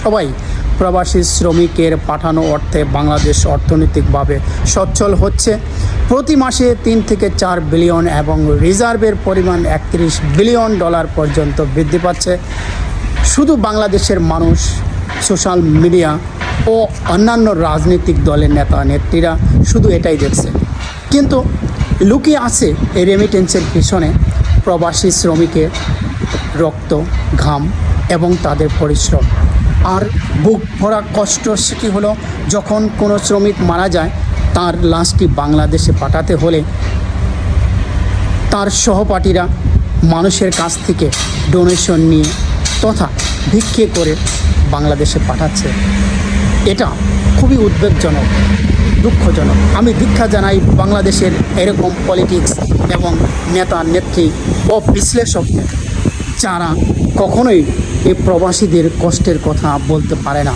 সবাই প্রবাসী শ্রমিকের পাঠানো অর্থে বাংলাদেশ অর্থনৈতিকভাবে সচ্ছল হচ্ছে। প্রতি মাসে 3 থেকে 4 বিলিয়ন এবং রিজার্ভের পরিমাণ 31 বিলিয়ন ডলার পর্যন্ত বৃদ্ধি পাচ্ছে। শুধু বাংলাদেশের মানুষ, সোশ্যাল মিডিয়া ও অন্যান্য রাজনৈতিক দলের নেতা নেত্রীরা শুধু এটাই দেখছে, কিন্তু লুকিয়ে আছে এই রেমিটেন্সের পিছনে প্রবাসী শ্রমিকের রক্ত, ঘাম এবং তাদের পরিশ্রম। আর বুক ভরা কষ্ট সেটি হলো যখন কোনো শ্রমিক মারা যায়, তার লাশটি বাংলাদেশে পাঠাতে হলে তার সহপাঠীরা মানুষের কাছ থেকে ডোনেশন নিয়ে তথা ভিক্ষে করে বাংলাদেশে পাঠাচ্ছে। এটা খুবই উদ্বেগজনক, দুঃখজনক। আমি দীক্ষা জানাই বাংলাদেশের এরকম পলিটিক্স এবং নেতা নেত্রী ও বিশ্লেষকদের, যারা কখনোই এই প্রবাসীদের কষ্টের কথা বলতে পারে না।